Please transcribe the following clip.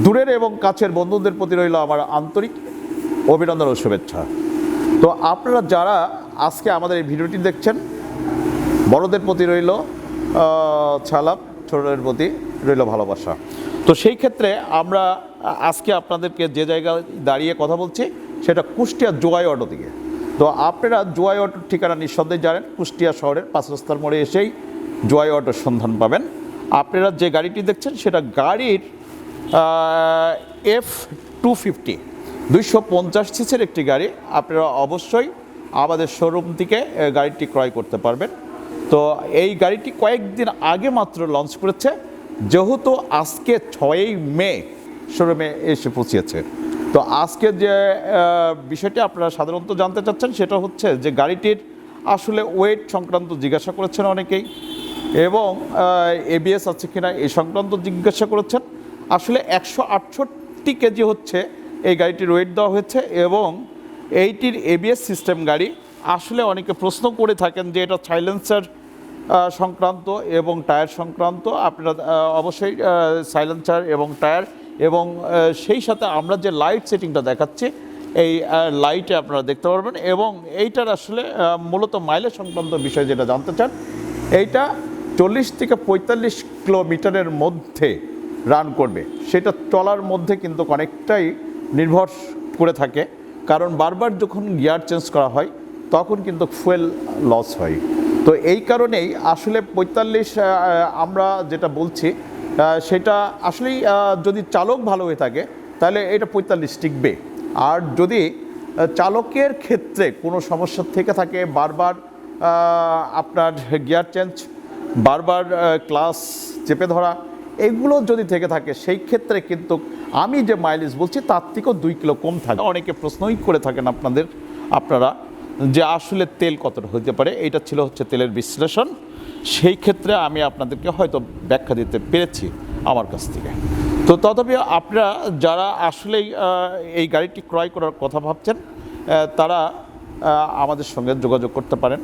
দূরের এবং কাছের বন্ধুদের প্রতি রইল আমার আন্তরিক অভিনন্দন ও শুভেচ্ছা। তো আপনারা যারা আজকে আমাদের এই ভিডিওটি দেখছেন, বড়দের প্রতি রইল সালাম, ছোটদের প্রতি রইল ভালোবাসা। তো সেই ক্ষেত্রে আমরা আজকে আপনাদেরকে যে জায়গায় দাঁড়িয়ে কথা বলছি সেটা কুষ্টিয়া জোয়াই অটো থেকে। তো আপনারা জোয়াই অটোর ঠিকানা নিঃসন্দেহে জানেন, কুষ্টিয়া শহরের 5 রাস্তার মোড়ে এসেই জোয়াই অটোর সন্ধান পাবেন। আপনারা যে গাড়িটি দেখছেন সেটা গাড়ির F250 250 সিসির একটি গাড়ি। আপনারা অবশ্যই আমাদের শোরুম থেকে গাড়িটি ক্রয় করতে পারবেন। তো এই গাড়িটি কয়েকদিন আগে মাত্র লঞ্চ করেছে, যেহেতু আজকে 6ই মে শোরুমে এসে পৌঁছেছে। তো আজকে যে বিষয়টি আপনারা সাধারণত জানতে চাচ্ছেন সেটা হচ্ছে যে গাড়িটির আসলে ওয়েট সংক্রান্ত জিজ্ঞাসা করেছেন অনেকেই, এবং এবিএস আছে কিনা এই সংক্রান্ত জিজ্ঞাসা করেছেন। আসলে 168 কেজি হচ্ছে এই গাড়িটির ওয়েট দেওয়া হয়েছে, এবং এইটির এবিএস সিস্টেম গাড়ি। আসলে অনেকে প্রশ্ন করে থাকেন যে এটা সাইলেন্সার সংক্রান্ত এবং টায়ার সংক্রান্ত। আপনারা অবশ্যই সাইলেন্সার এবং টায়ার এবং সেই সাথে আমরা যে লাইট সেটিংটা দেখাচ্ছি এই লাইটে আপনারা দেখতে পারবেন। এবং এইটার আসলে মূলত মাইলেজ সংক্রান্ত বিষয় যেটা জানতে চান, এইটা 40 থেকে 45 কিলোমিটারের মধ্যে রান করবে। সেটা চলার মধ্যে কিন্তু অনেকটাই নির্ভর করে থাকে, কারণ বারবার যখন গিয়ার চেঞ্জ করা হয় তখন কিন্তু ফুয়েল লস হয়। তো এই কারণেই আসলে 45 আমরা যেটা বলছি সেটা আসলেই যদি চালক ভালো হয়ে থাকে তাহলে এটা 45 টিকবে। আর যদি চালকের ক্ষেত্রে কোনো সমস্যা থেকে থাকে, বারবার আপনার গিয়ার চেঞ্জ, বারবার ক্লাস চেপে ধরা, এগুলো যদি থেকে থাকে সেই ক্ষেত্রে কিন্তু আমি যে মাইলেজ বলছি তার থেকেও 2 কিলো কম থাকে। অনেকে প্রশ্নই করে থাকেন আপনারা যে আসলে তেল কতটা হতে পারে। এটা ছিল হচ্ছে তেলের বিশ্লেষণ। সেই ক্ষেত্রে আমি আপনাদেরকে হয়তো ব্যাখ্যা দিতে পেরেছি আমার কাছ থেকে। তো তথাপি আপনারা যারা আসলেই এই গাড়িটি ক্রয় করার কথা ভাবছেন তারা আমাদের সঙ্গে যোগাযোগ করতে পারেন।